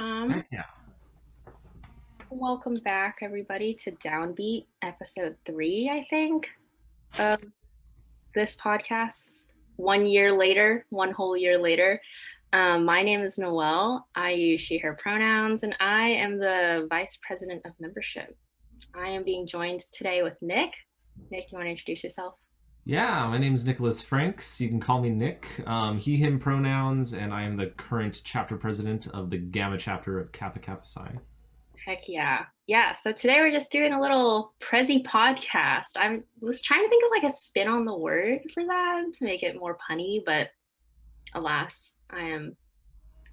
Um, Heck yeah. Welcome back, everybody, to Downbeat, Ep.3, I think, of this podcast. 1 year later, one whole year later. My name is Noelle. I use she, her pronouns, and I am the Vice President of Membership. I am being joined today with Nick. Nick, you want to introduce yourself? Yeah, my name's Nicholas Franks. You can call me Nick. He, him pronouns, and I am the current chapter president of the Gamma chapter of Kappa Kappa Psi. Heck yeah. Yeah, so today we're just doing a little Prezi podcast. I was trying to think of like a spin on the word for that to make it more punny, but alas, I am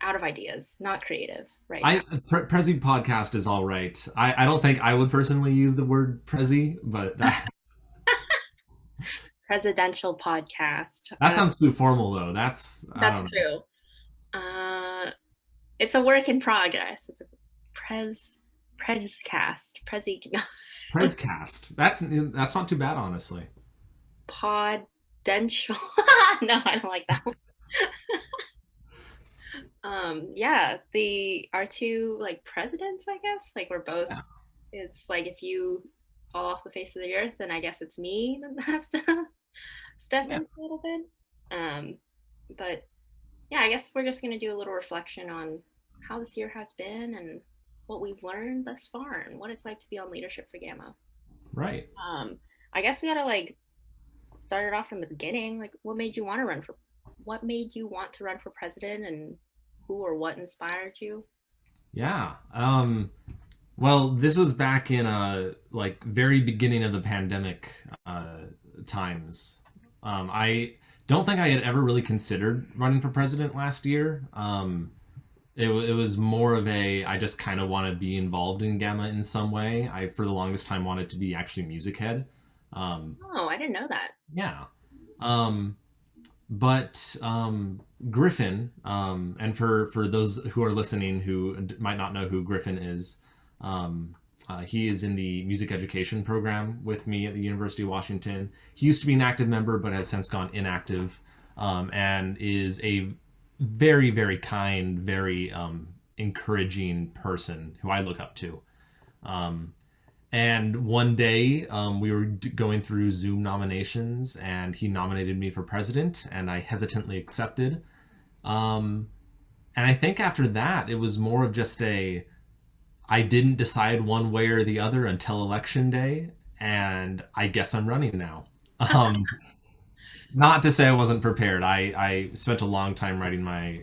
out of ideas, not creative right now. Prezi podcast is all right. I don't think I would personally use the word Prezi, but Presidential podcast. that sounds too formal though. That's I That's don't know. true. Uh, it's a work in progress. It's a prezcast, prezi Prezcast. That's not too bad, honestly. podential. No, I don't like that one. Yeah, the our two like presidents, I guess. Like we're both. Yeah. It's like if you fall off the face of the earth, then I guess it's me that has to step Yeah. in a little bit. Um, but yeah, I guess we're just gonna do a little reflection on how this year has been and what we've learned thus far and what it's like to be on leadership for Gamma. Right. Um, I guess we gotta like start it off from the beginning. Like, what made you want to run for president, and who or what inspired you? Yeah. Well, this was back in like very beginning of the pandemic times. I don't think I had ever really considered running for president last year. It was more of a I just kind of want to be involved in Gamma in some way. I for the longest time wanted to be actually music head. Um, Oh, I didn't know that. yeah. Um, but Griffin, and for those who are listening who might not know who Griffin is, he is in the music education program with me at the University of Washington. He used to be an active member, but has since gone inactive, and is a very, very kind, very encouraging person who I look up to. Um, and one day we were going through Zoom nominations, and he nominated me for president, and I hesitantly accepted. Um, and I think after that, it was more of just I didn't decide one way or the other until election day, and I guess I'm running now. Um, Not to say I wasn't prepared. I spent a long time writing my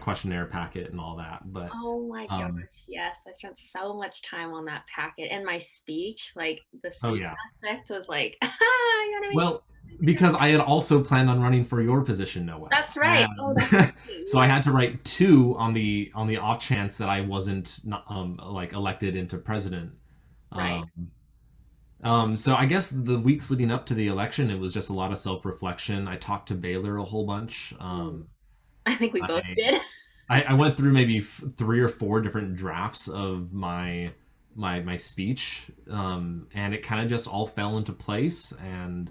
questionnaire packet and all that, but Oh my um, gosh, yes. I spent so much time on that packet and my speech, like the oh speech yeah. aspect was like, I gotta make Well, because I had also planned on running for your position, Noel, That's right. Oh, that's and right. so I had to write two on the off chance that I wasn't like elected into president. Right. Um, so I guess the weeks leading up to the election, it was just a lot of self reflection. I talked to Baylor a whole bunch. Mm. I think we both I did. I went through maybe three or four different drafts of my speech, and it kind of just all fell into place. And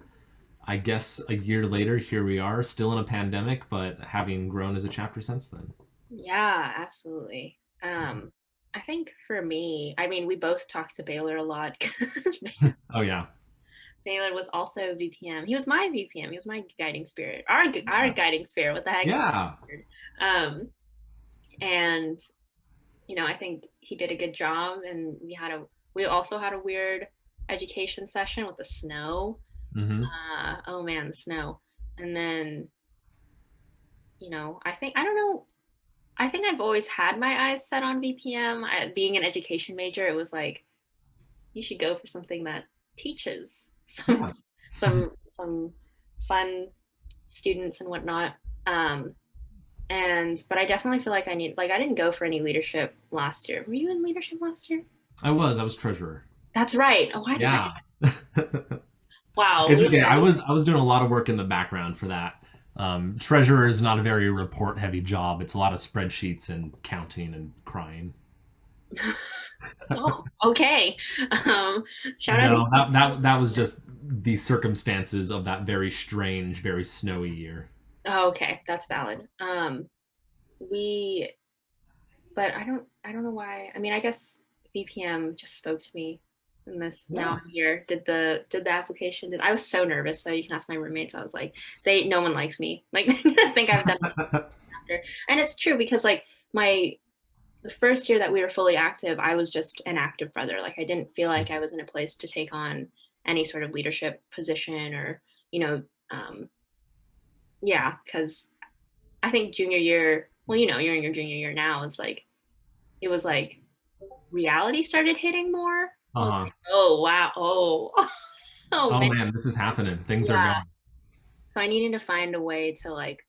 I guess a year later, here we are, still in a pandemic, but having grown as a chapter since then. Yeah, absolutely. I think for me, I mean, we both talked to Baylor a lot. Oh yeah, Baylor was also VPM. He was my VPM. He was my guiding spirit. Our yeah, guiding spirit. What the heck? yeah. Um, and I think he did a good job. And we also had a weird education session with the snow. Hmm. Oh man, the snow. And then I don't know. I think I've always had my eyes set on VPM. Being an education major, it was like you should go for something that teaches Yeah. some fun students and whatnot. Um, but I definitely feel like I didn't go for any leadership last year. Were you in leadership last year? I was treasurer. That's right. Oh, why did I? Yeah. Wow. It's okay. I was doing a lot of work in the background for that. Treasurer is not a very report heavy job. It's a lot of spreadsheets and counting and crying. Oh, okay. Um, Shout out to No, that was just the circumstances of that very strange, very snowy year. Oh, okay, that's valid. We but I don't know why. I mean, I guess VPM just spoke to me in this. Now Yeah. I'm here. Did the application? Did I was so nervous though. You can ask my roommates. I was like, no one likes me. Like they're gonna think I've done after. And it's true because like my the first year that we were fully active, I was just an active brother. Like I didn't feel like I was in a place to take on any sort of leadership position or, you know, um, yeah, because I think junior year, well, you're in your junior year now. It's like it was like reality started hitting more. I was Uh-huh. like, oh wow, oh Oh man, man, this is happening. Things are yeah. going. So I needed to find a way to like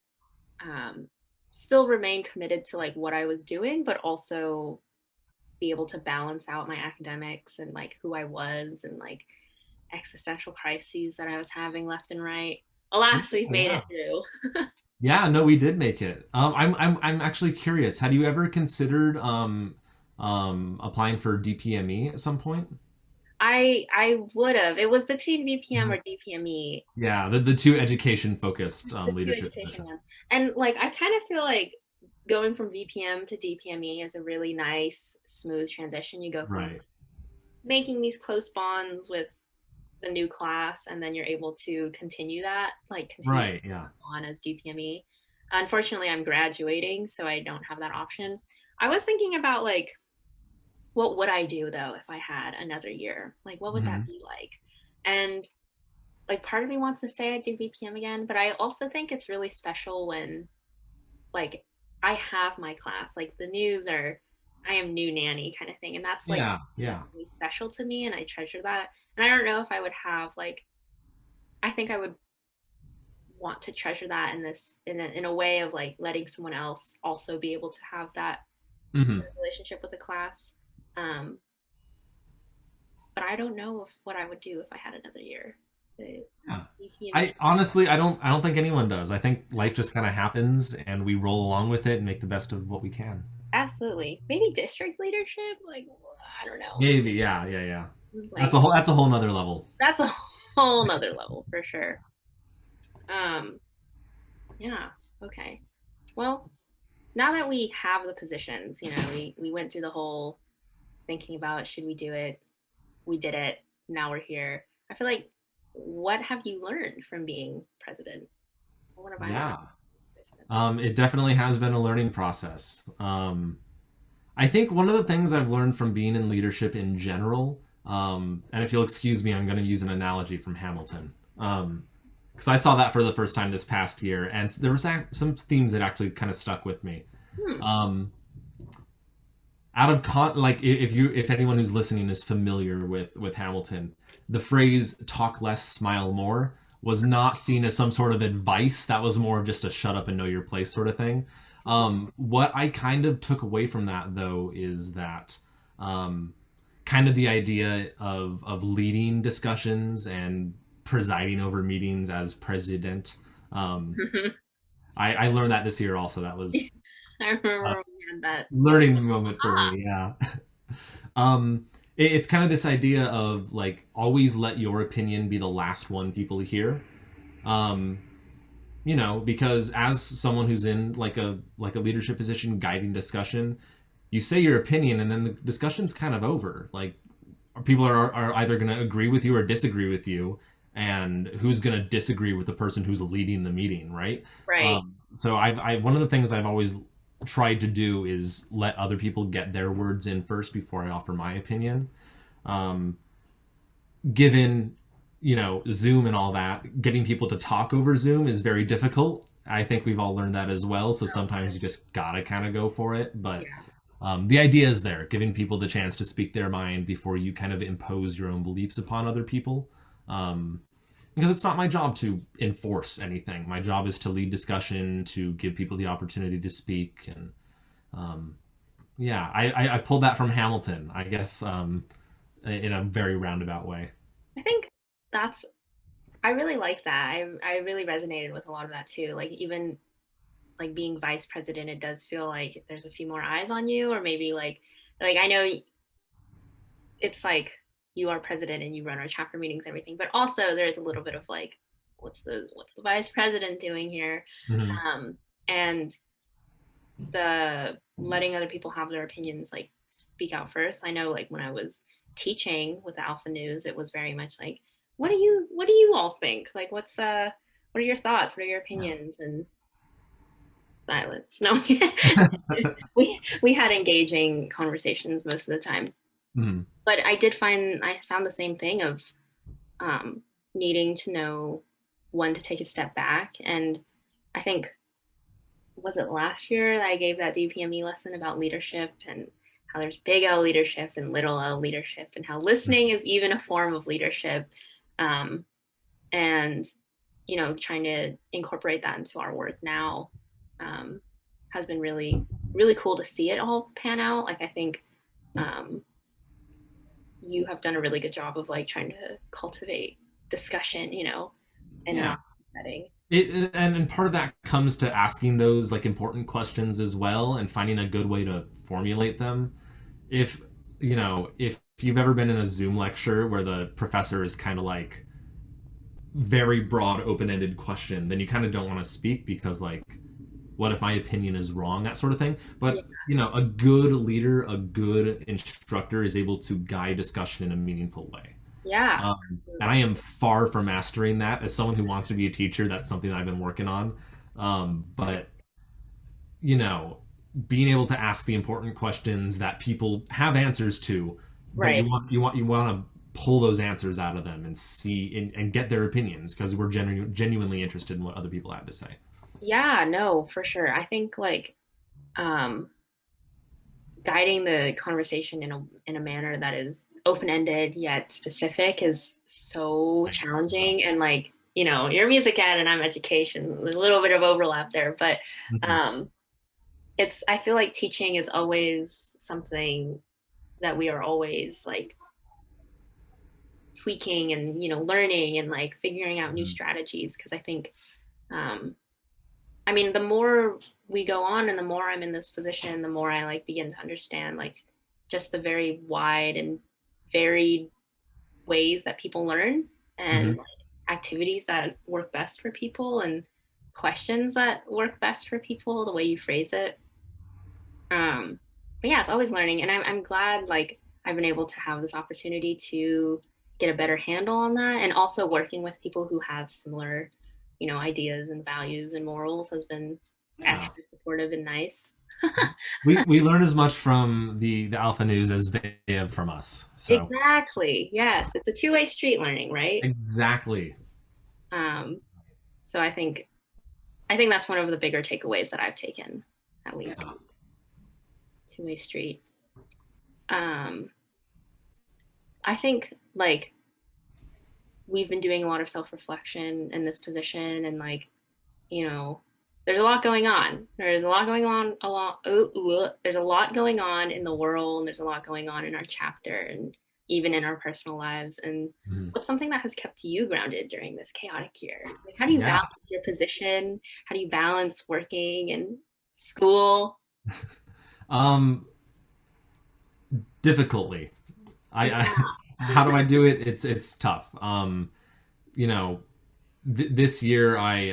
um, still remain committed to like what I was doing, but also be able to balance out my academics and like who I was and like existential crises that I was having left and right. Yeah, Alas, we've made yeah. it through. Yeah, no, we did make it. I'm actually curious. Had you ever considered applying for DPME at some point? I would have. It was between VPM Mhm. or DPME, Yeah, the two education focused the two leadership education ones. positions. And like I kind of feel like going from VPM to DPME is a really nice, smooth transition. You go from Right. making these close bonds with the new class and then you're able to continue that, like continue to Right. Yeah. on as DPME. Unfortunately, I'm graduating, so I don't have that option. I was thinking about like what would I do though if I had another year? Like what would that Hmm. be like? And like part of me wants to say I do VPM again, but I also think it's really special when like I have my class. Like the news are I am new nanny kind of thing. And that's like Yeah. something that's Yeah. really special to me and I treasure that. And I don't know if I would have like I think I would want to treasure that in this in a way of like letting someone else also be able to have that Hmm. relationship with the class. Um, but I don't know if what I would do if I had another year. The Yeah. EPME. I honestly, I don't think anyone does. I think life just kind of happens and we roll along with it and make the best of what we can. Absolutely. Maybe district leadership. Like I don't know. Maybe. Yeah. Yeah. Yeah. Like That's a whole nother level. that's a whole nother level for sure. Um, yeah. Okay. Well, now that we have the positions, we went through the whole thinking about should we do it, we did it. Now we're here. I feel like, what have you learned from being president? What have I learned? Yeah. It definitely has been a learning process. I think one of the things I've learned from being in leadership in general, and if you'll excuse me, I'm going to use an analogy from Hamilton. Because I saw that for the first time this past year, and there were some themes that actually kind of stuck with me. Hmm. Um, out of like if anyone who's listening is familiar with Hamilton, the phrase "talk less, smile more" was not seen as some sort of advice. That was more of just a "shut up and know your place" sort of thing. What I kind of took away from that though is that um, kind of the idea of leading discussions and presiding over meetings as president. Um, I learned that this year also. That was I a remember we had that. learning moment for Ah, me. Yeah. It's kind of this idea of like always let your opinion be the last one people hear. Um, because as someone who's in like a leadership position, guiding discussion, you say your opinion, and then the discussion's kind of over. Like people are either going to agree with you or disagree with you, and who's going to disagree with the person who's leading the meeting, right? right. So one of the things I've always tried to do is let other people get their words in first before I offer my opinion. um, Given Zoom and all that, getting people to talk over Zoom is very difficult. I think we've all learned that as well, so sometimes you just gotta kind of go for it. But Yeah. the idea is there, giving people the chance to speak their mind before you kind of impose your own beliefs upon other people. Um, because it's not my job to enforce anything. My job is to lead discussion, to give people the opportunity to speak, and um, yeah, I pulled that from Hamilton, I guess, in a very roundabout way. I think that's I really like that. I really resonated with a lot of that too. Like even like being vice president, it does feel like there's a few more eyes on you, or maybe like I know it's like you are president and you run our chapter meetings and everything, but also there's a little bit of like, what's the vice president doing here? Hmm. Um, and the letting other people have their opinions, like speak out first. I know, like when I was teaching with the Alpha News, it was very much like, what do you all think? Like, what are your thoughts? What are your Yeah. opinions? And silence. No, we had engaging conversations most of the time. Mhm. But I found the same thing of um, needing to know when to take a step back. And I think, was it last year that I gave that DPME lesson about leadership and how there's big L leadership and little L leadership, and how listening is even a form of leadership. Um, and, trying to incorporate that into our work now um, has been really, really cool to see it all pan out. Like, I think um, you have done a really good job of like trying to cultivate discussion, in an Yeah. office setting. And part of that comes to asking those like important questions as well and finding a good way to formulate them. If if you've ever been in a Zoom lecture where the professor is kind of like very broad open-ended question, then you kind of don't want to speak because like what if my opinion is wrong, that sort of thing. Yeah, But a good leader, a good instructor is able to guide discussion in a meaningful way. yeah, And I absolutely. am far from mastering that. As someone who wants to be a teacher, that's something that I've been working on. But you know, being able to ask the important questions that people have answers to, but Right. you want to pull those answers out of them and see and get their opinions because we're genuinely interested in what other people have to say. Yeah, no, for sure. I think like um guiding the conversation in a manner that is open-ended yet specific is so Right. challenging. And like, you're a music ed and I'm education. There's a little bit of overlap there, but Mhm. um it's I feel like teaching is always something that we are always like tweaking and learning and like figuring out new Mhm. strategies, because I think um I mean, the more we go on and the more I'm in this position, the more I like begin to understand like just the very wide and varied ways that people learn, and Mhm. like activities that work best for people and questions that work best for people, the way you phrase it. But yeah, it's always learning, and I'm glad like I've been able to have this opportunity to get a better handle on that, and also working with people who have similar, ideas and values and morals has been Yeah. extra supportive and nice. We learn as much from the Alpha News as they have from us. So Exactly. Yes, it's a two-way street learning, right? exactly. Um, so I think that's one of the bigger takeaways that I've taken, at least Yeah. two-way street. Um, I think like we've been doing a lot of self-reflection in this position, and like, you know there's a lot going on, there's a lot going on in the world, and there's a lot going on in our chapter and even in our personal lives. And Mhm. what's something that has kept you grounded during this chaotic year? Like, how do you Yeah. balance your position? How do you balance working and school? Um, difficultly. I Yeah. how do I do it? It's tough. You know, this year I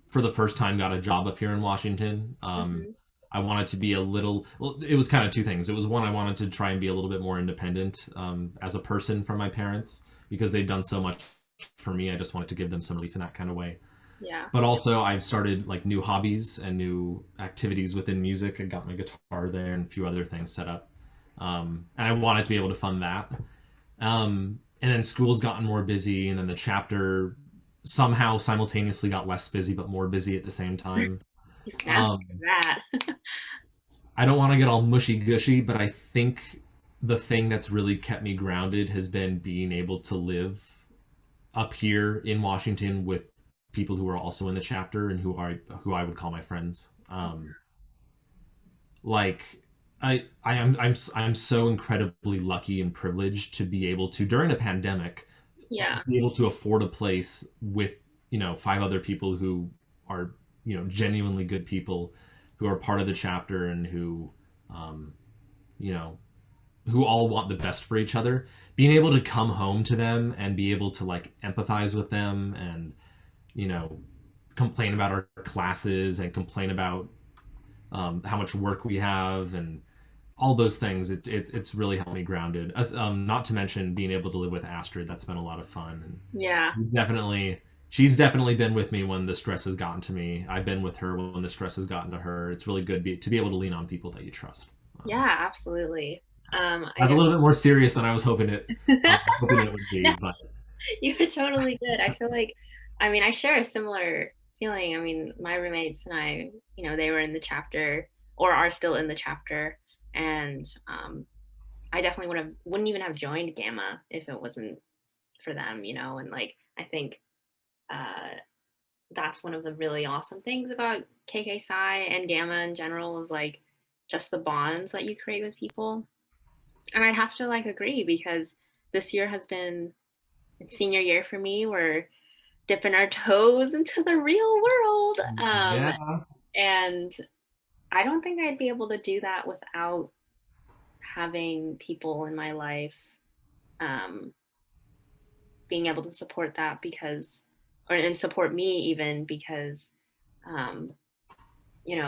for the first time got a job up here in Washington. Hmm. I wanted to be a little well, it was kind of two things. It was one, I wanted to try and be a little bit more independent as a person from my parents because they've done so much for me. I just wanted to give them some relief in that kind of way. Yeah. But also I've started like new hobbies and new activities within music. I got my guitar there and a few other things set up. And I wanted to be able to fund that. And then school's gotten more busy, and then the chapter somehow simultaneously got less busy but more busy at the same time. You snatched Um, that. I don't want to get all mushy gushy, but I think the thing that's really kept me grounded has been being able to live up here in Washington with people who are also in the chapter and who I would call my friends. Like I'm so incredibly lucky and privileged to be able to during a pandemic Yeah. be able to afford a place with five other people who are genuinely good people who are part of the chapter and who um, you know who all want the best for each other, being able to come home to them and be able to like empathize with them and you know complain about our classes and complain about how much work we have, and all those things. It's really helped me grounded. Not to mention being able to live with Astrid. That's been a lot of fun, and Yeah. definitely she's definitely been with me when the stress has gotten to me. I've been with her when the stress has gotten to her. It's really good to be able to lean on people that you trust. Yeah, absolutely. I That's a guess little bit more serious than I was hoping it would be, no, but you're totally good. I feel like, I mean, I share a similar feeling. I mean, my roommates and I, they were in the chapter or are still in the chapter, and I definitely wouldn't even have joined Gamma if it wasn't for them, and like I think uh, that's one of the really awesome things about KK Psi and Gamma in general is like just the bonds that you create with people. And I'd have to like agree because this year has been it's senior year for me. We're dipping our toes into the real world. yeah. And I don't think I'd be able to do that without having people in my life um, being able to support that because, or and support me even because, um,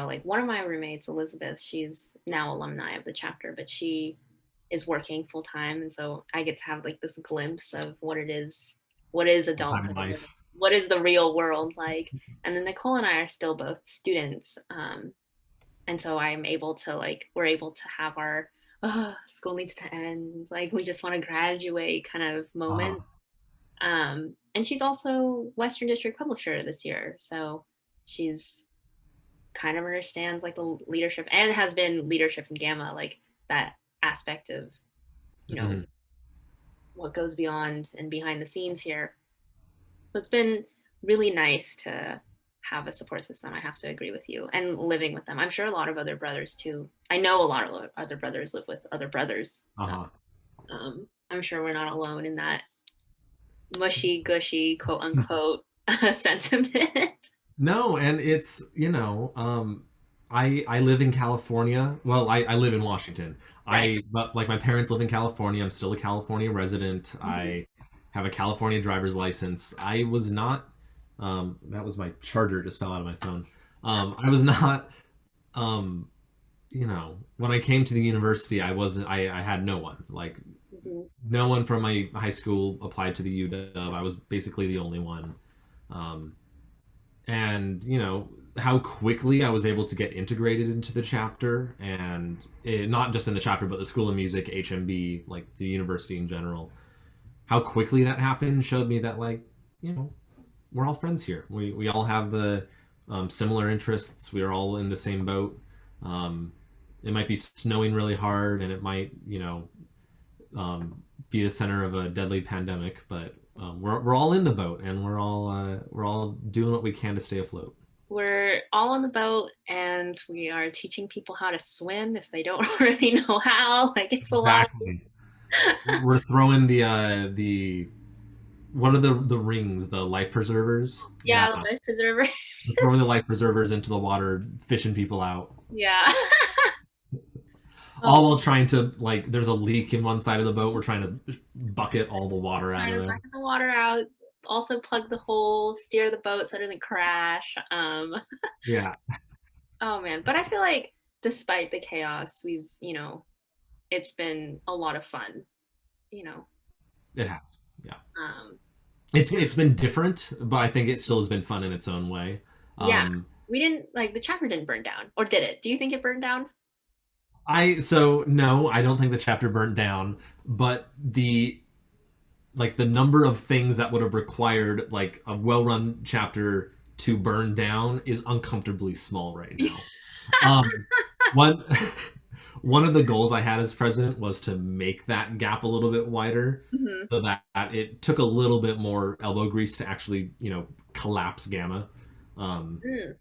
like one of my roommates, Elizabeth, she's now alumni of the chapter, but she is working full time, and so I get to have like this glimpse of what is Time in adulthood, life. what is the real world like. And then Nicole and I are still both students, and so I'm able to we're able to have our school needs to end, like we just want to graduate kind of Uh, moment. And she's also Western District Publisher this year, so she's kind of understands like the leadership and has been leadership in Gamma, like that aspect of you know mhm. what goes beyond and behind the scenes here. So it's been really nice to have a support system. I have to agree with you, and living with them. I'm sure a lot of other brothers too. I know a lot of other brothers live with other brothers, so Uh-huh. I'm sure we're not alone in that mushy gushy quote unquote sentiment. No, and it's, I live in California. Well, I live in Washington. Right. But like my parents live in California. I'm still a California resident. Mm-hmm. I have a California driver's license. I was not that was my charger just fell out of my phone. I was not um when I came to the university, I had no one. Like Mm-hmm. no one from my high school applied to the UW. I was basically the only one. Um and how quickly I was able to get integrated into the chapter, and not just in the chapter, but the School of Music, HMB, like the university in general. How quickly that happened showed me that, like, you know, we're all friends here. We all have the similar interests. We're all in the same boat. Um, it might be snowing really hard, and it might, be the center of a deadly pandemic, but we're all in the boat, and we're all doing what we can to stay afloat. We're all on the boat and we are teaching people how to swim if they don't already know how. Like it's a lot of Exactly. We're throwing the what are the rings, the life preservers? Yeah, yeah, the life preserver. we're throwing the life preservers into the water, fishing people out, Yeah. all Oh, while trying to, like, there's a leak in one side of the boat. We're trying to bucket all the water out trying of to there. bucket the water out. Also plug the hole, steer the boat so it doesn't crash. Yeah, Oh man, but I feel like despite the chaos, it's been a lot of fun. You know, it has. Yeah, um, it's been different, but I think it still has been fun in its own way. yeah, Um, we didn't like the chapter didn't burn down, or did it? Do you think it burned down? so no, I don't think the chapter burnt down, but the number of things that would have required like a well-run chapter to burn down is uncomfortably small right now. Um, one one of the goals I had as president was to make that gap a little bit wider, Hmm. so that it took a little bit more elbow grease to actually collapse Gamma. Um, Mm,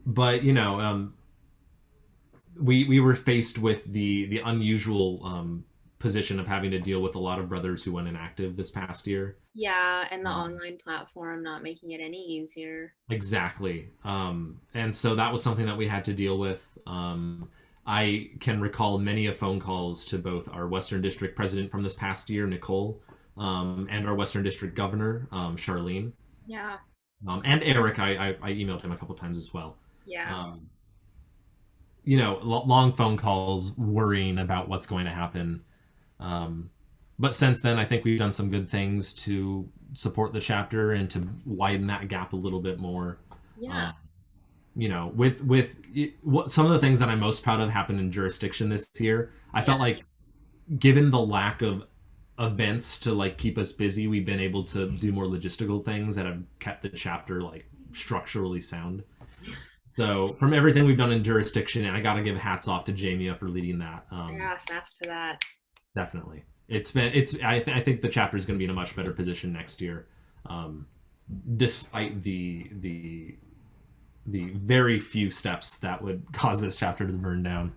but we were faced with the unusual position of having to deal with a lot of brothers who went inactive this past year. yeah, and the Um, online platform not making it any easier. exactly. And so that was something that we had to deal with. I can recall many of phone calls to both our Western District president from this past year, Nicole, and our Western District governor, Charlene, Yeah, and Eric. I emailed him a couple times as well. yeah. Um, long phone calls worrying about what's going to happen. Um, but since then, I think we've done some good things to support the chapter and to widen that gap a little bit more. Yeah. Um, what some of the things that I'm most proud of happened in jurisdiction this year. I Yeah. felt like, given the lack of events to like keep us busy, we've been able to do more logistical things that have kept the chapter like structurally sound. So from everything we've done in jurisdiction, and I got to give hats off to Jamia for leading that. Yeah. Snaps to that. Definitely, I think the chapter is going to be in a much better position next year, um, despite the very few steps that would cause this chapter to burn down.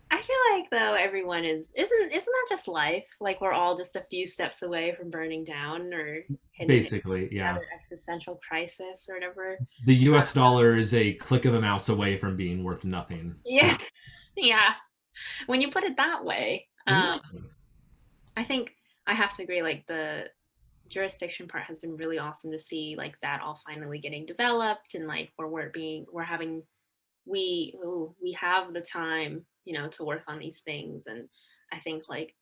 I feel like though everyone isn't that just life? Like we're all just a few steps away from burning down or hitting Basically, yeah. another existential crisis or whatever. The U.S. dollar is a click of a mouse away from being worth nothing. So Yeah. Yeah. When you put it that way, exactly. I think I have to agree. Like the jurisdiction part has been really awesome to see, like that all finally getting developed, and like where we're having we have the time, to work on these things. And I think like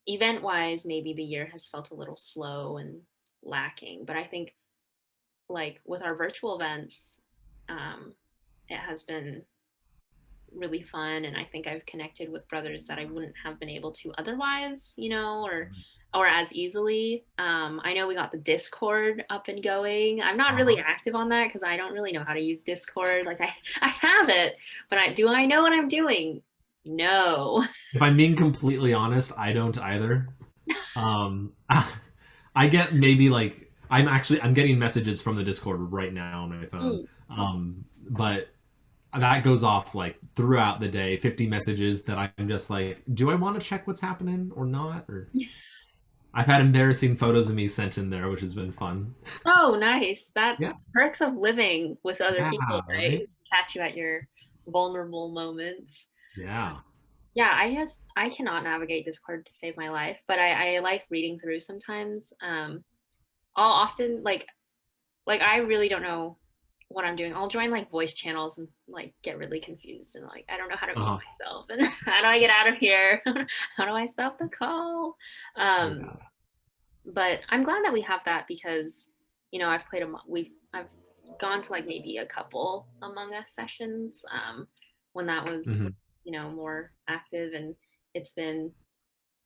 event wise, maybe the year has felt a little slow and lacking, but I think like with our virtual events, um, it has been really fun, and I think I've connected with brothers that I wouldn't have been able to otherwise, or as easily. I know we got the Discord up and going. I'm not really Uh-huh. active on that because I don't really know how to use Discord. Like I have it, but do I know what I'm doing? No. If I'm being completely honest, I don't either. Um, I get maybe like I'm getting messages from the Discord right now on my phone. Mm. But that goes off like throughout the day, 50 messages that I'm just like, do I want to check what's happening or not? Or I've had embarrassing photos of me sent in there, which has been fun. Oh, nice. That's Yeah, perks of living with other yeah, people, right? right. Catch you at your vulnerable moments. Yeah. Yeah, I cannot navigate Discord to save my life, but I like reading through sometimes. I'll often like I really don't know what I'm doing. I'll join like voice channels and like get really confused and like I don't know how to mute Uh-huh. myself and how do I get out of here? How do I stop the call? Um, Yeah. but I'm glad that we have that because I've played I've gone to like maybe a couple Among Us sessions when that was Hmm. more active, and it's been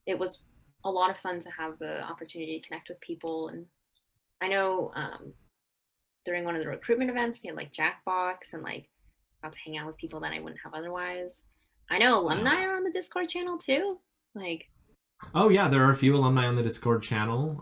it was a lot of fun to have the opportunity to connect with people. And I know during one of the recruitment events we had like Jackbox and like got to hang out with people that I wouldn't have otherwise. I know Yeah. alumni are on the Discord channel too. Like Oh yeah, there are a few alumni on the Discord channel.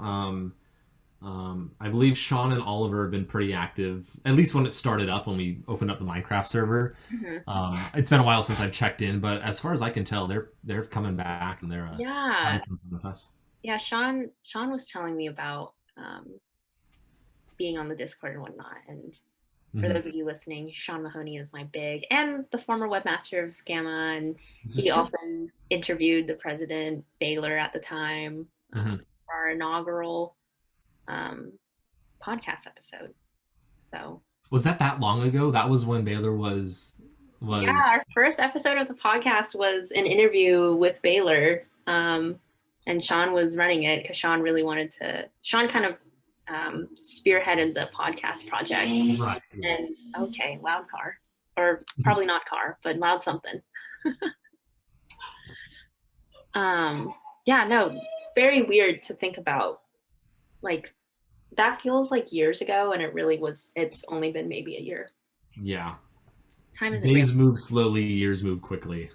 I believe Sean and Oliver have been pretty active, at least when it started up when we opened up the Minecraft server. mhm. It's been a while since I've checked in, but as far as I can tell, they're coming back and they're Yeah, having some fun with us. yeah. Sean was telling me about being on the Discord and whatnot. And for Hmm. those of you listening, Sean Mahoney is my big and the former webmaster of Gamma, and This is he true. often interviewed the president Baylor at the time Hmm. for our inaugural um, podcast episode. So Was that long ago? That was when Baylor yeah, was. our first episode of the podcast was an interview with Baylor, and Sean was running it because Sean really wanted to. Sean kind of spearheaded the podcast project. Right. Yeah. And okay, loud car, or probably not car, but loud something. Um, yeah, no, very weird to think about. Like that feels like years ago, and it really was. It's only been maybe a year. Yeah. Time isn't real. Days move slowly, years move quickly.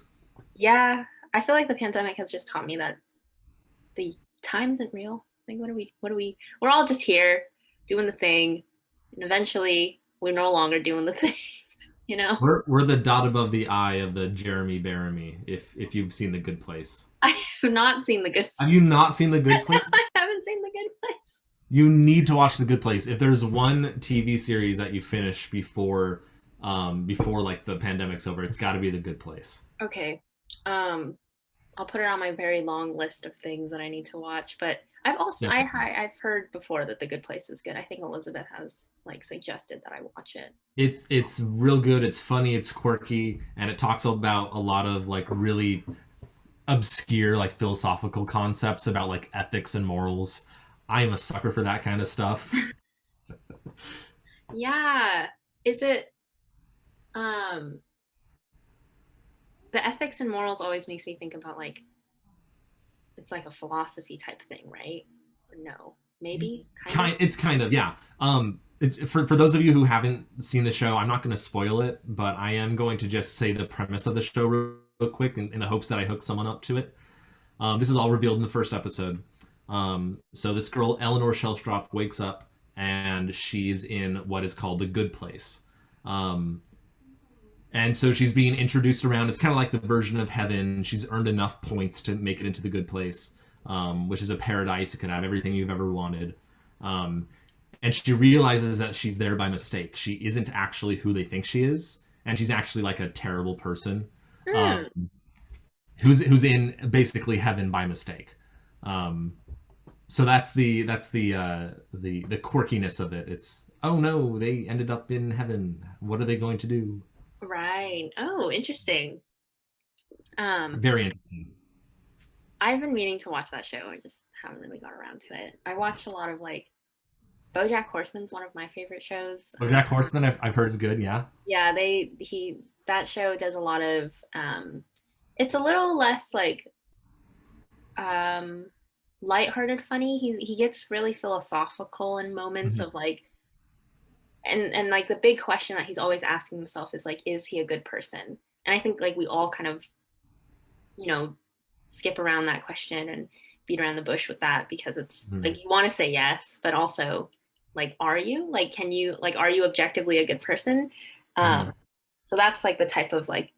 Yeah, I feel like the pandemic has just taught me that the time isn't real. Like, we're all just here doing the thing, and eventually we're no longer doing the thing, you know? We're the dot above the I of the Jeremy Bearimy, if you've seen The Good Place. I have not seen the good. Have you not seen The Good Place? I haven't seen the good place. You need to watch The Good Place. If there's one TV series that you finish before like the pandemic's over, it's got to be The Good Place. Okay. Um, I'll put it on my very long list of things that I need to watch. But I've also Definitely. I've heard before that The Good Place is good. I think Elizabeth has like suggested that I watch it. It's real good. It's funny. It's quirky, and it talks about a lot of like really obscure like philosophical concepts about like ethics and morals. I am a sucker for that kind of stuff. Yeah. Is it um the ethics and morals always makes me think about like it's like a philosophy type thing, right? Or no, maybe, kind of. It's kind of, yeah. For those of you who haven't seen the show, I'm not going to spoil it, but I am going to just say the premise of the show real quick in the hopes that I hook someone up to it. This is all revealed in the first episode. So this girl, Eleanor Shellstrop, wakes up and she's in what is called the good place. Um, and so she's being introduced around. It's kind of like the version of heaven. She's earned enough points to make it into the good place, which is a paradise. You can have everything you've ever wanted. Um, and she realizes that she's there by mistake. She isn't actually who they think she is, and she's actually like a terrible person, Hmm. um, who's in basically heaven by mistake. Um, so that's the quirkiness of it. It's, oh no, they ended up in heaven. What are they going to do? Right. Oh, interesting. Um, Very interesting. I've been meaning to watch that show. I just haven't really got around to it. I watch a lot of like BoJack Horseman's one of my favorite shows. Jack Horseman, I've heard is good. Yeah. Yeah, he that show does a lot of it's a little less like um lighthearted funny. He gets really philosophical in moments Mhm. of like and like the big question that he's always asking himself is like, is he a good person? And I think like we all kind of, you know, skip around that question and beat around the bush with that because it's Mhm. like you want to say yes, but also like, are you? Like, can you like are you objectively a good person? Um, Mhm. so that's like the type of like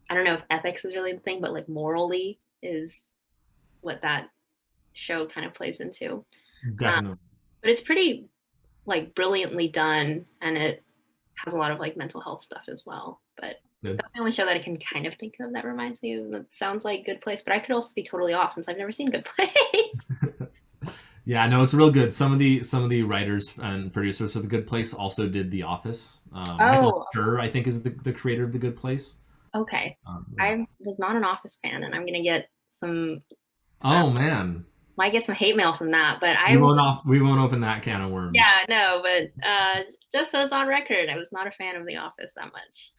I don't know if ethics is really the thing, but like morally is what that show kind of plays into. Um, Definitely. but it's pretty like brilliantly done and it has a lot of like mental health stuff as well. But Good. that's the only show that I can kind of think of that reminds me of that sounds like Good Place, but I could also be totally off since I've never seen Good Place. Yeah, no, it's real good. Some of the writers and producers for The Good Place also did The Office. Michael Oh, Schur, I think, is the creator of The Good Place. okay. Yeah. I was not an Office fan and I'm gonna get some Oh man, might get some hate mail from that, but we won't open that can of worms. yeah, no, but just so it's on record, I was not a fan of The Office that much.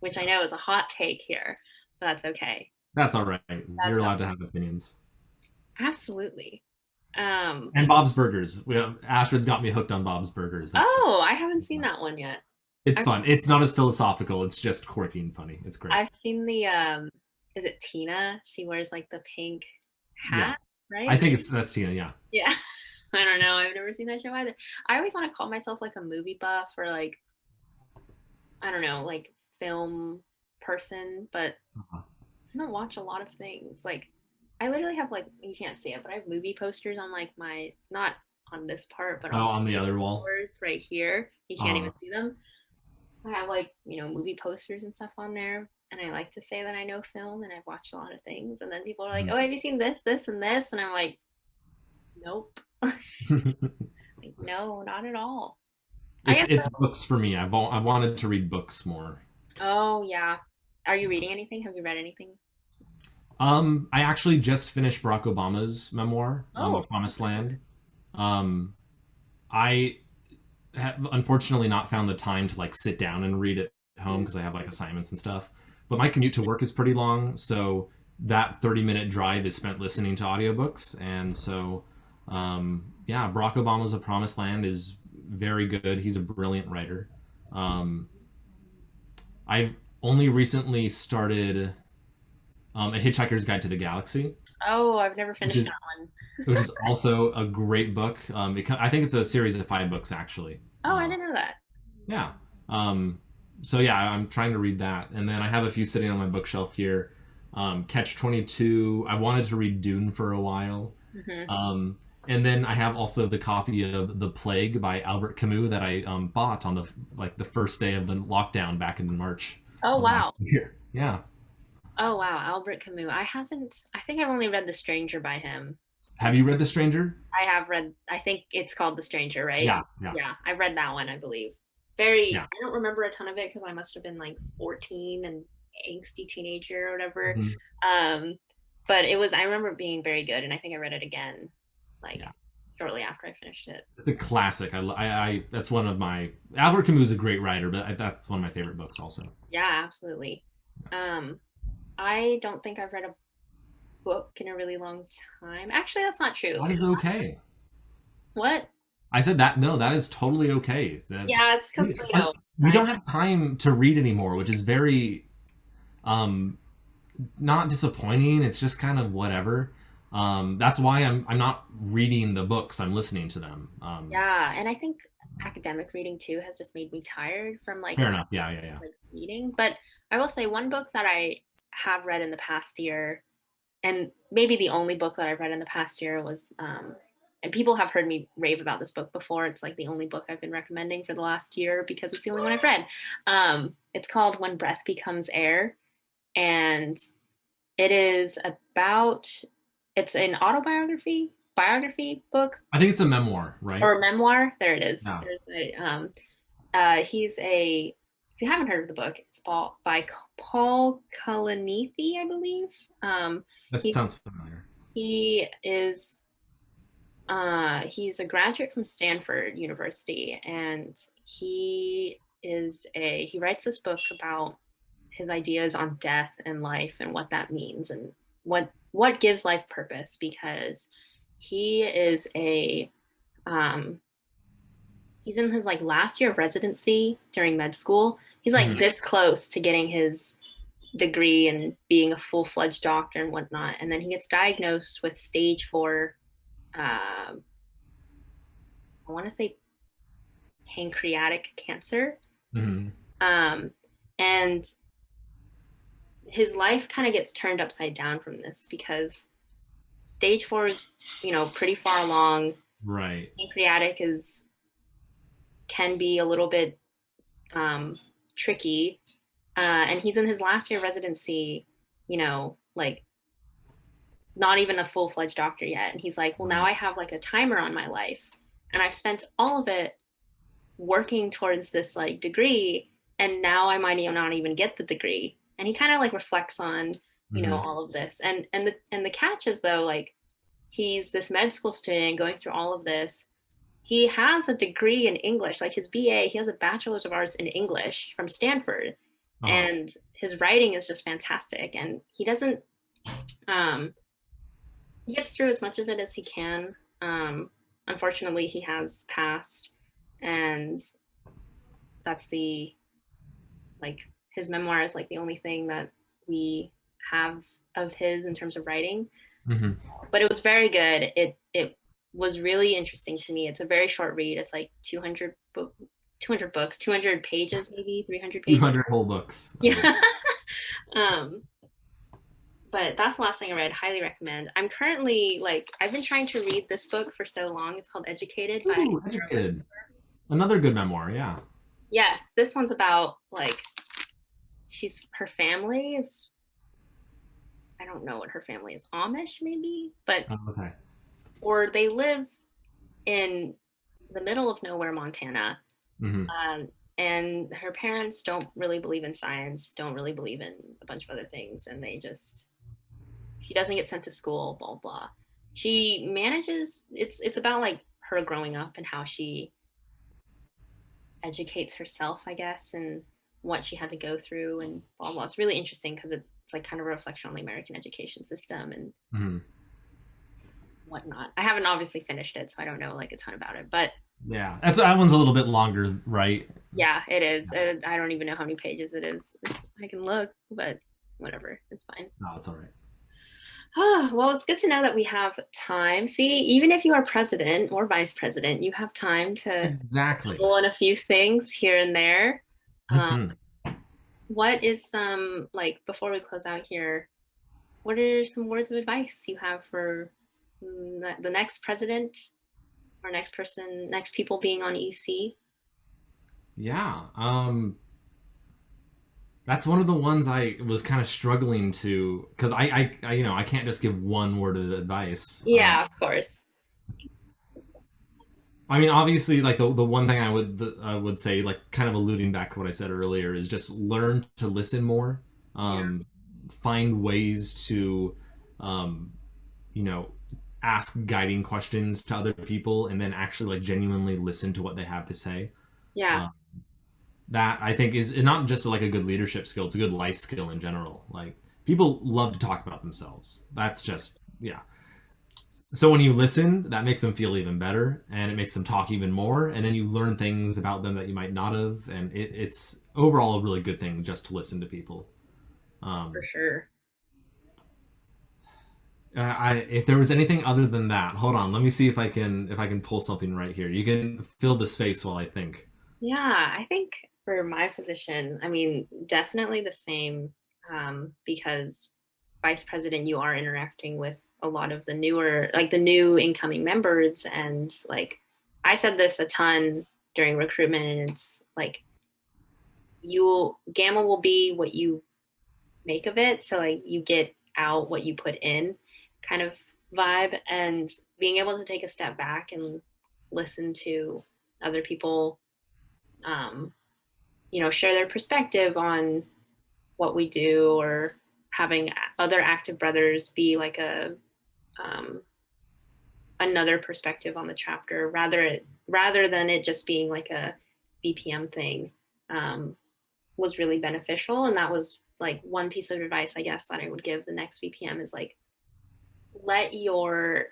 Which I know is a hot take here, but that's okay. That's all right. You're That's allowed to have opinions. absolutely. Um, And Bob's Burgers. Astrid's got me hooked on Bob's Burgers. That's fun. oh, I haven't seen that one yet. It's I've fun. It's not as philosophical. It's just quirky and funny. It's great. I've seen the is it Tina? She wears like the pink Yeah, hat, I right? think that's Tina. Yeah. Yeah. I don't know. I've never seen that show either. I always want to call myself like a movie buff or like I don't know, like film person, but Uh-huh. I don't watch a lot of things. Like I literally have like you can't see it, but I have movie posters on like my not on this part, but Oh, on on the my other wall. doors right here. You can't even Uh, see them. I have like, you know, movie posters and stuff on there. And I like to say that I know film and I've watched a lot of things. And then people are like, mhm. oh, have you seen this, this, and this? And I'm like, nope. Like, no, not at all. I it's guess it's so. books for me. I wanted to read books more. Oh, yeah. Are you reading anything? Have you read anything? I actually just finished Barack Obama's memoir, A Oh, Promised Land. Um, I have unfortunately not found the time to like sit down and read it at home mm, because I have like assignments and stuff. But my commute to work is pretty long, so that 30-minute drive is spent listening to audiobooks. And so, yeah, Barack Obama's A Promised Land is very good. He's a brilliant writer. Um, I've only recently started A Hitchhiker's Guide to the Galaxy, oh, I've never which finished is that one. which is also a great book. I think it's a series of 5 books actually. Oh, I didn't know that. Yeah. Um, so yeah, I'm trying to read that, and then I have a few sitting on my bookshelf here. Catch 22. I wanted to read Dune for a while, Hmm. and then I have also the copy of The Plague by Albert Camus that I bought on the first day of the lockdown back in March Oh, of last wow. year. Yeah. Oh wow, Albert Camus. I haven't. I think I've only read The Stranger by him. Have you read The Stranger? I have read. I think it's called The Stranger, right? Yeah, yeah, Yeah, I read that one. I believe. yeah. Very. I don't remember a ton of it because I must have been like 14 and angsty teenager or whatever. Mhm. Um, but it was. I remember it being very good, and I think I read it again, like Yeah. shortly after I finished it. It's a classic. That's one of my Albert Camus is a great writer, but that's one of my favorite books also. Yeah, absolutely. Um, I don't think I've read a book in a really long time. Actually, that's not true. That is okay. What? I said that no, that is totally okay. That Yeah, it's because we don't have time to read anymore, which is very um not disappointing. It's just kind of whatever. That's why I'm not reading the books. I'm listening to them. yeah, and I think academic reading too has just made me tired from Fair enough. Yeah, yeah, yeah. like reading. But I will say one book that I have read in the past year, and maybe the only book that I've read in the past year was, and people have heard me rave about this book before. It's like the only book I've been recommending for the last year because it's the only one I've read. It's called When Breath Becomes Air, and it is about. It's an biography book I think it's a memoir, right? or memoir. There it is. Yeah, There's a he's a if you haven't heard of the book, it's by Paul Kalanithi, I believe. that He sounds familiar. he is he's a graduate from Stanford University, and he writes this book about his ideas on death and life and what that means and what gives life purpose because he is a um, he's in his like last year of residency during med school. He's like Hmm. this close to getting his degree and being a full-fledged doctor and whatnot. And then he gets diagnosed with stage 4, I want to say pancreatic cancer. Hmm. Um, and his life kind of gets turned upside down from this because stage 4 is, pretty far along. Right. Pancreatic is can be a little bit tricky. And he's in his last year of residency, like not even a full fledged doctor yet. And he's like, well, now Right. I have like a timer on my life, and I've spent all of it working towards this like degree, and now I might not even get the degree. And he kind of like reflects on, Hmm. all of this. And the catch is though, like he's this med school student going through all of this. He has a degree in English, like his BA, he has a bachelor's of arts in English from Stanford. Uh-huh. And his writing is just fantastic. And um, he gets through as much of it as he can. Unfortunately, he has passed. And that's like, his memoir is like the only thing that we have of his in terms of writing. Hmm. But it was very good. It was really interesting to me. It's a very short read. It's like 200 books, 200 pages, maybe 300 pages. 200 whole books. Yeah. um, but that's the last thing I read. Highly recommend. I'm currently like I've been trying to read this book for so long. It's called Educated by Ooh, Educated. Another good memoir. Yeah. Yes, this one's about like her family is I don't know what her family is, Amish maybe, but Oh, okay. or they live in the middle of nowhere, Montana. Hmm. And her parents don't really believe in science, don't really believe in a bunch of other things, and she doesn't get sent to school, blah blah. She manages. It's about like her growing up and how she educates herself, I guess, and what she had to go through and blah blah. It's really interesting because it's like kind of a reflection on the American education system and Hmm. whatnot. I haven't obviously finished it, so I don't know like a ton about it, but Yeah. That one's a little bit longer, right? yeah, it is. I don't even know how many pages it is. I can look, but whatever, it's fine. No, it's all right. Oh, well, it's good to know that we have time. See, even if you are president or vice president, you have time to Exactly. pull in a few things here and there. Um, Hmm. what is some, like, before we close out here, what are some words of advice you have for the next president or next person, next people being on EC? Yeah. That's one of the ones I was kind of struggling to, because I can't just give one word of advice. Yeah, of course. I mean, obviously, like the one thing I would say, like kind of alluding back to what I said earlier, is just learn to listen more. Yeah. Find ways to, um, you know, ask guiding questions to other people, and then actually like genuinely listen to what they have to say. Yeah, Uh, that I think is not just like a good leadership skill; it's a good life skill in general. Like people love to talk about themselves. That's just yeah. So when you listen, that makes them feel even better, and it makes them talk even more, and then you learn things about them that you might not have, and it's overall a really good thing just to listen to people. for Um, sure. if there was anything other than that, hold on, let me see if I can pull something right here. You can fill the space while I think. Yeah, I think for my position, I mean, definitely the same, because vice president, you are interacting with a lot of the newer, like the new incoming members. And like I said this a ton during recruitment, and it's like Gamma will be what you make of it. So like you get out what you put in kind of vibe, and being able to take a step back and listen to other people, um, share their perspective on what we do, or having other active brothers be like um, another perspective on the chapter, rather than it just being like a BPM thing, um, was really beneficial. And that was like one piece of advice, I guess, that I would give the next BPM is like, let your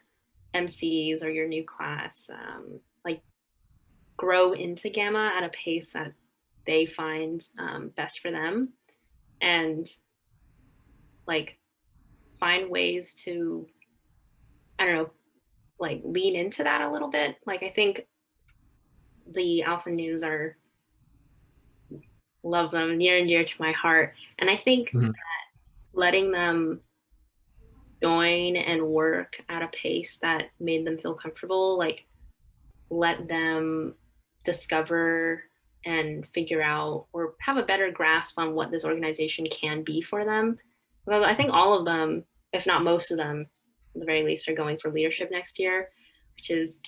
MCs or your new class, like grow into Gamma at a pace that they find best for them, and like find ways to, I don't know, like lean into that a little bit. Like I think the Alpha News are, love them, near and dear to my heart. And I think Mhm. letting them join and work at a pace that made them feel comfortable, like let them discover and figure out or have a better grasp on what this organization can be for them. Well, I think all of them, if not most of them, at the very least, are going for leadership next year, which is,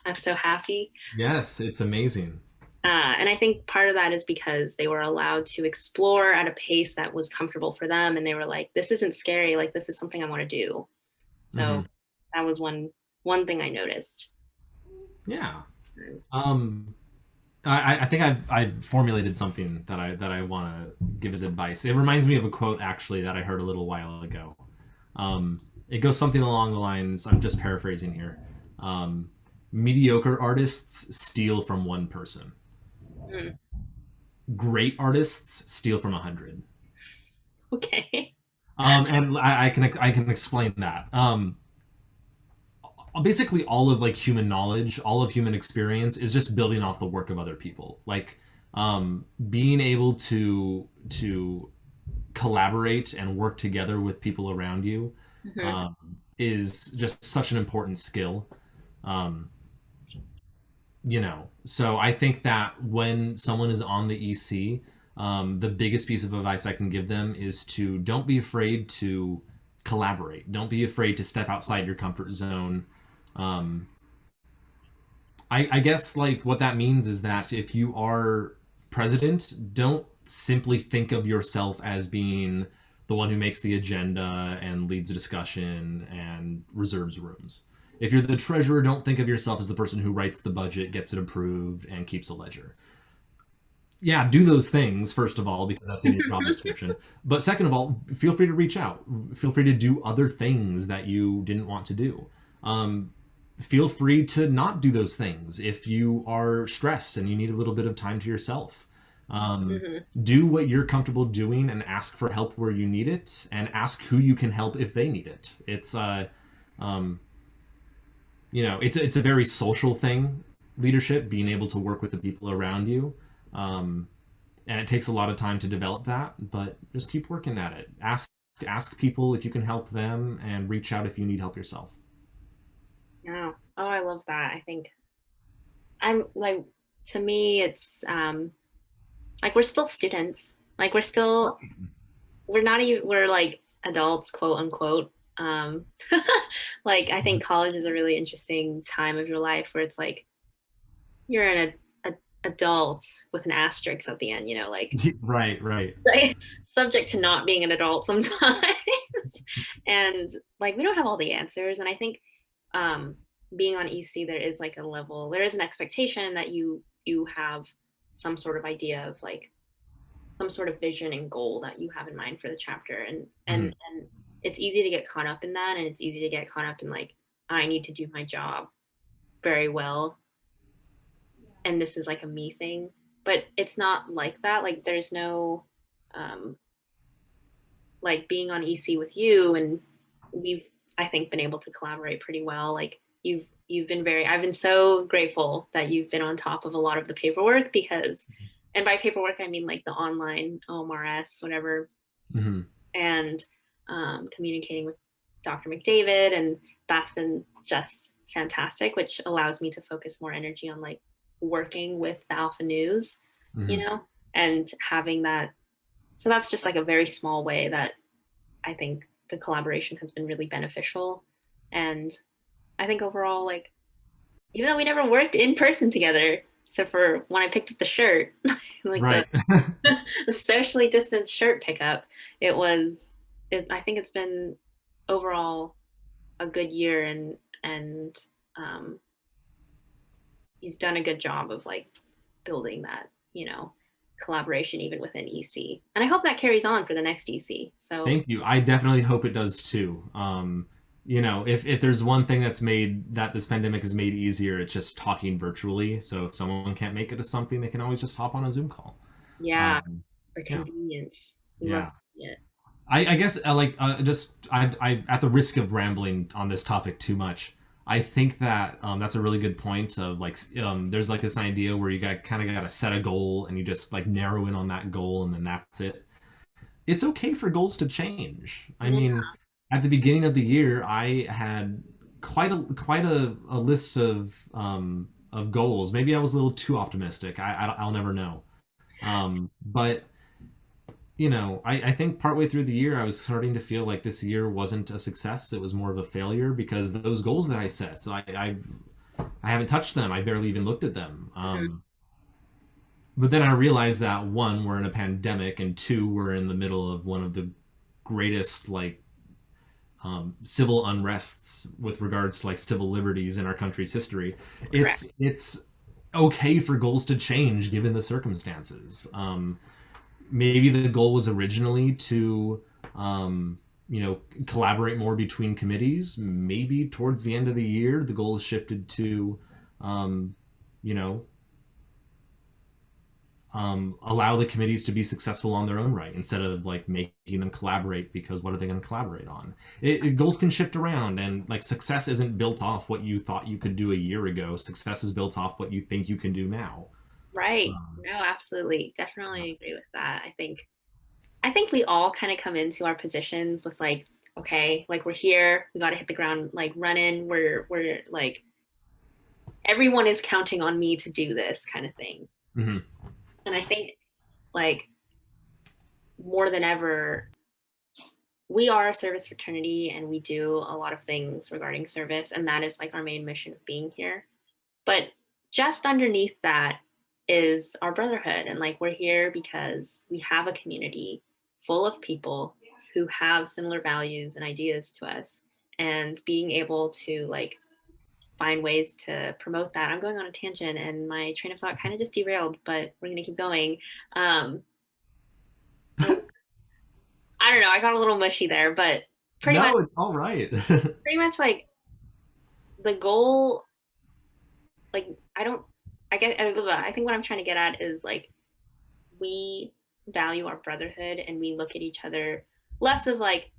I'm so happy. Yes, it's amazing. And I think part of that is because they were allowed to explore at a pace that was comfortable for them, and they were like, "This isn't scary. Like this is something I want to do." So Hmm. that was one thing I noticed. Yeah. Um, I think I've formulated something that I want to give as advice. It reminds me of a quote actually that I heard a little while ago. It goes something along the lines. I'm just paraphrasing here. Um, Mediocre artists steal from one person. Mm, Great artists steal from 100. okay. And I can explain that. Basically, all of like human knowledge, all of human experience is just building off the work of other people. Like being able to collaborate and work together with people around you Hmm. um, is just such an important skill. Um, so I think that when someone is on the EC, the biggest piece of advice I can give them is to don't be afraid to collaborate. Don't be afraid to step outside your comfort zone. Um, I guess like what that means is that if you are president, don't simply think of yourself as being the one who makes the agenda and leads a discussion and reserves rooms. If you're the treasurer, don't think of yourself as the person who writes the budget, gets it approved, and keeps a ledger. Yeah, do those things first of all because that's in your job description. But second of all, feel free to reach out. Feel free to do other things that you didn't want to do. Um, Feel free to not do those things if you are stressed and you need a little bit of time to yourself. Um, Hmm. do what you're comfortable doing and ask for help where you need it, and ask who you can help if they need it. Um, it's a very social thing. Leadership, being able to work with the people around you. Um, and it takes a lot of time to develop that, but just keep working at it. Ask people if you can help them, and reach out if you need help yourself. Yeah. Oh, I love that. I think I'm like, to me, it's like we're still students. Like we're not even we're like adults, quote unquote. Um, like I think college is a really interesting time of your life where it's like you're an adult with an asterisk at the end, like Right, right. like subject to not being an adult sometimes. And like we don't have all the answers. And I think um being on EC there is like a level, there is an expectation that you have some sort of idea of like some sort of vision and goal that you have in mind for the chapter. And and Mhm, and it's easy to get caught up in that, and it's easy to get caught up in like I need to do my job very well, and this is like a me thing. But it's not like that. Like there's no um like being on EC with you, and we've I think been able to collaborate pretty well. Like you've been very I've been so grateful that you've been on top of a lot of the paperwork because, and by paperwork I mean like the online OMRS whatever, mhm, and communicating with Dr. McDavid, and that's been just fantastic, which allows me to focus more energy on like working with the Alpha News, mhm. and having that. So that's just like a very small way that I think the collaboration has been really beneficial. And I think overall, like, even though we never worked in person together, except for when I picked up the shirt, like Right. the socially distanced shirt pickup, it was, I think it's been overall a good year, and um, you've done a good job of like building that, collaboration even within EC. And I hope that carries on for the next EC. So, Thank you. I definitely hope it does too. If there's one thing that's made that this pandemic has made easier, it's just talking virtually. So if someone can't make it to something, they can always just hop on a Zoom call. yeah, Um, for yeah, convenience. We love yeah. it. I guess just I at the risk of rambling on this topic too much, I think that that's a really good point of like there's like this idea where you got kind of got to set a goal and you just like narrow in on that goal and then that's it. It's okay for goals to change. I Yeah, mean, at the beginning of the year, I had quite a list of goals. Maybe I was a little too optimistic. I'll never know. But I think partway through the year, I was starting to feel like this year wasn't a success. It was more of a failure because those goals that I set, I haven't touched them. I barely even looked at them. mhm, But then I realized that one, we're in a pandemic, and two, we're in the middle of one of the greatest civil unrests with regards to like civil liberties in our country's history. correct. It's okay for goals to change given the circumstances. Maybe the goal was originally to um, collaborate more between committees. Maybe towards the end of the year, the goal is shifted to um, you know allow the committees to be successful on their own right instead of like making them collaborate because what are they going to collaborate on? Goals can shift around and like success isn't built off what you thought you could do a year ago. Success is built off what you think you can do now. Right. Um, No, absolutely. Definitely agree with that. I think we all kind of come into our positions with like, okay, like we're here, we got to hit the ground like running. We're like everyone is counting on me to do this kind of thing. mhm. And I think like more than ever we are a service fraternity and we do a lot of things regarding service, and that is like our main mission of being here. But just underneath that is our brotherhood. And like we're here because we have a community full of people who have similar values and ideas to us. And being able to like find ways to promote that. I'm going on a tangent and my train of thought kind of just derailed, but we're going to keep going. Um, oh, I don't know. I got a little mushy there, but pretty much, No, it's all right. pretty much like the goal, like I don't, I get, I think what I'm trying to get at is like we value our brotherhood and we look at each other less of like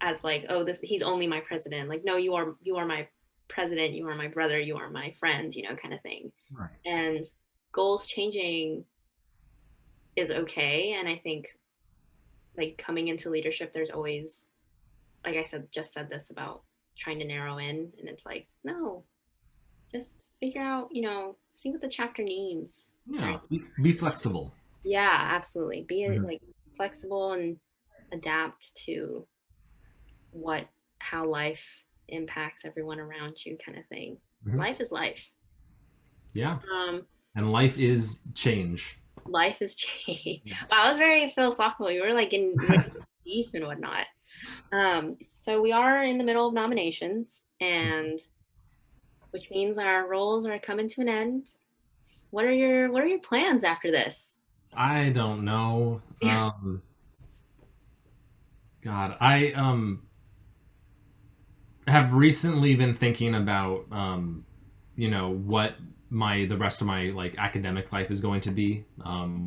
as like, oh, this he's only my president. Like no, you are my president, you are my brother, you are my friend, kind of thing. Right. And goals changing is okay, and I think like coming into leadership there's always, like I said, just said this about trying to narrow in, and it's like no, just figure out, see what the chapter needs during. Yeah, be flexible. Yeah, absolutely. Be it Mhm. like flexible and adapt to what how life impacts everyone around you kind of thing. Mhm. Life is life. Yeah, Um, and life is change. life is change. Yeah. Wow, that was very philosophical. You were like in really deep and whatnot. So we are in the middle of nominations, and which means our roles are coming to an end. What are your plans after this? I don't know. God, I have recently been thinking about what my the rest of my like academic life is going to be,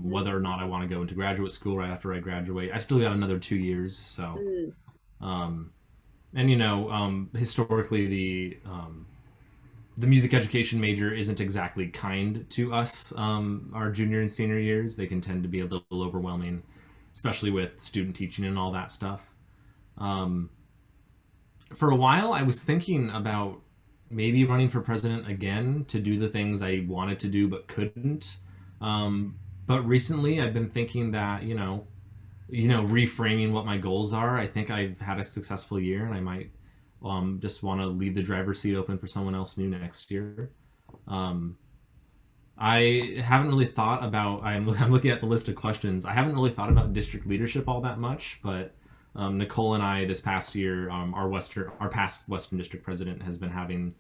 whether or not I want to go into graduate school right after I graduate. I still got another 2 years, so Mm, um, and historically the music education major isn't exactly kind to us, our junior and senior years. They can tend to be a little overwhelming, especially with student teaching and all that stuff. Um, for a while, I was thinking about maybe running for president again to do the things I wanted to do but couldn't. Um, but recently, I've been thinking that reframing what my goals are. I think I've had a successful year, and I might just want to leave the driver's seat open for someone else new next year. Um, I haven't really thought about. I'm looking at the list of questions. I haven't really thought about district leadership all that much, but Nicole and I this past year, our past Western District president has been having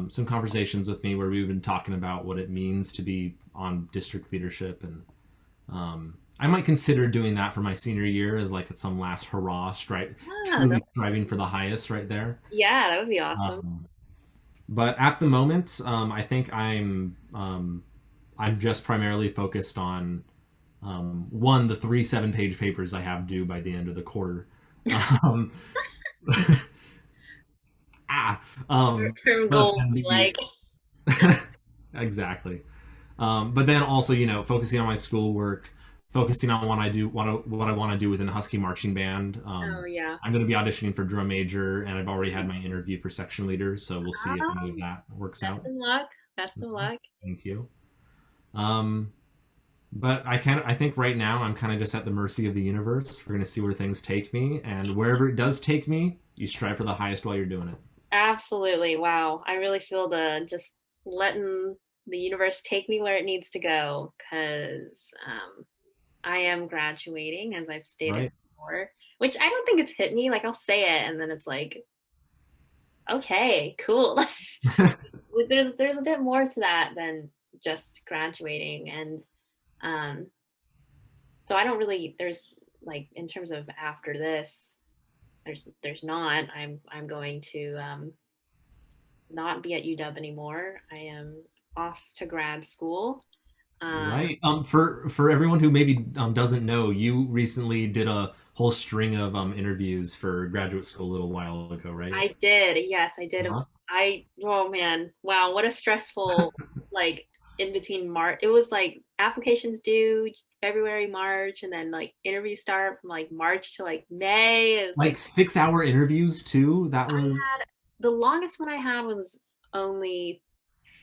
some conversations with me where we've been talking about what it means to be on district leadership, and I might consider doing that for my senior year as like some last hurrah, yeah, truly striving for the highest right there. yeah, that would be awesome. Um, but at the moment, I think I'm just primarily focused on one the 3 7-page papers I have due by the end of the quarter. Um, ah, Short-term but goals, then be maybe like, exactly. But then also, focusing on my schoolwork, focusing on what I want to do within the Husky marching band. oh yeah. I'm going to be auditioning for drum major, and I've already had my interview for section leader. So we'll see if any of Um, that works best out. of luck. Best of luck. Thank you. Um, but I think right now I'm kind of just at the mercy of the universe. We're going to see where things take me, and wherever it does take me, you strive for the highest while you're doing it. Absolutely. Wow. I really feel the just letting the universe take me where it needs to go because I am graduating, as I've stated Right. before, which I don't think it's hit me. Like, I'll say it and then it's like, okay, cool. There's a bit more to that than just graduating. And um, so I don't really, there's like, in terms of after this, there's not. I'm going to not be at UW anymore. I am off to grad school. Um, Right. For everyone who maybe doesn't know, you recently did a whole string of interviews for graduate school a little while ago, right? I did. Yes, I did. Uh-huh. Oh man, wow, what a stressful like in between March. It was like applications due February, March, and then like interviews start from like March to like May. It was Like like 6 hour interviews too. That I was had the longest one I had was only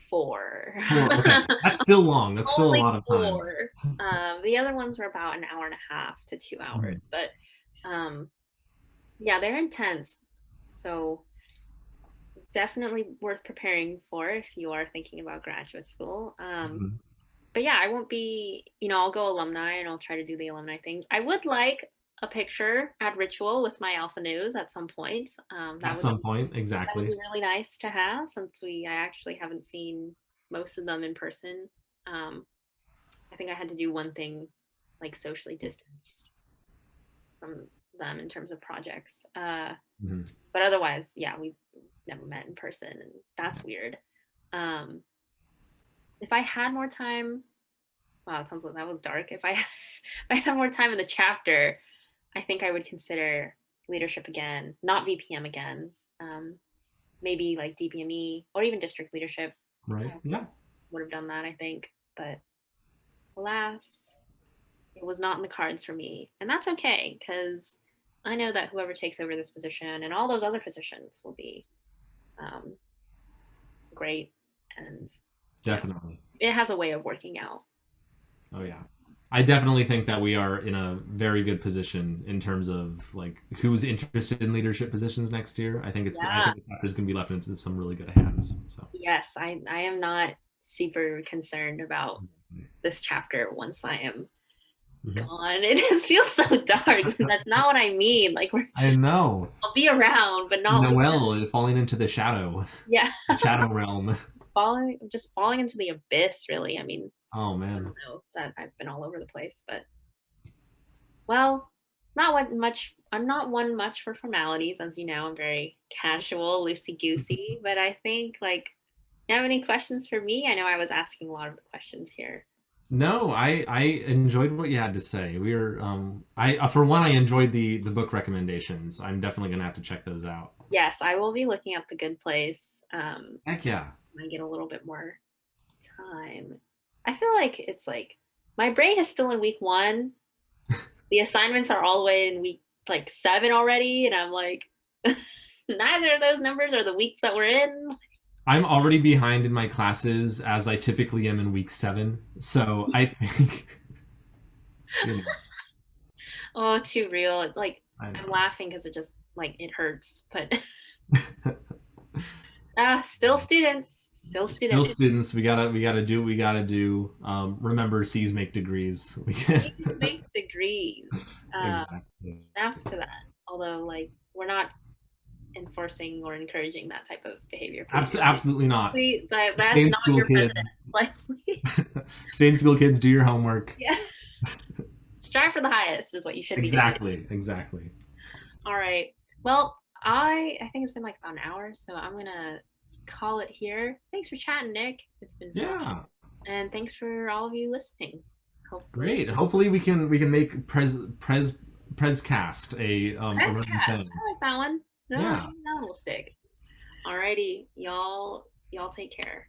4. 4. Okay, that's still long. That's still a Only lot of time. 4. The other ones were about an hour and a half to 2 hours, Mhm. but um yeah, they're intense. So definitely worth preparing for if you are thinking about graduate school. Mhm. But yeah, I won't be, I'll go alumni and I'll try to do the alumni things. I would like a picture at Ritual with my Alpha News at some point. At some point, That would exactly. be really nice to have since I actually haven't seen most of them in person. Um, I think I had to do one thing like socially distanced from them in terms of projects. Mhm. But otherwise, yeah, we've never met in person, and that's weird. Um, if I had more time, wow, it sounds like that was dark. If I had more time in the chapter, I think I would consider leadership again, not VPM again. Um, Maybe like DPME or even district leadership. Right. I Yeah. would have done that, I think. But alas, it was not in the cards for me. And that's okay because I know that whoever takes over this position and all those other positions will be um, great. And, Definitely. it has a way of working out. Oh yeah. I definitely think that we are in a very good position in terms of like who's interested in leadership positions next year. I Yeah. think the chapter's going to be left into some really good hands. So Yes, I am not super concerned about this chapter once I am mhm. gone. It just feels so dark. That's not what I mean. Like I know I'll be around, but not with Noelle falling into yeah, the shadow realm. falling into the abyss. Really, I mean, Oh I man. don't know that I've been all over the place, but well, not what much. I'm not one much for formalities, as you know. I'm very casual, loosey goosey. But I think like, you have any questions for me? I know I was asking a lot of the questions here. No, I enjoyed what you had to say. We were I for one I enjoyed the book recommendations. I'm definitely gonna have to check those out. Yes, I will be looking up The Good Place. Heck yeah. When I get a little bit more time. I feel like it's like my brain is still in week one. The assignments are all the way in week like 7 already, and I'm like, neither of those numbers are the weeks that we're in. I'm already behind in my classes as I typically am in week 7. So I think you know, Oh, too real. Like I I'm know. laughing because it just like it hurts, but still students, still Still students. students, we gotta do what we gotta do. Remember, C's make degrees. We can These make degrees. Uh, exactly. Snaps to that. Although, like, we're not enforcing or encouraging that type of behavior. Please, Absolutely not. please, Stay that's in not school, your president. kids. Like, please. Stay in school, kids. Do your homework. Yeah, strive for the highest is what you should be doing. Exactly. Exactly. All right. Well, I think it's been like about an hour, so I'm gonna call it here. Thanks for chatting, Nick. It's been fun, Yeah. and thanks for all of you listening. Hopefully, Great. Hopefully we can make Prezcast a running Presscast. thing. I like that one. No, Yeah. that one will stick. Alrighty, y'all take care.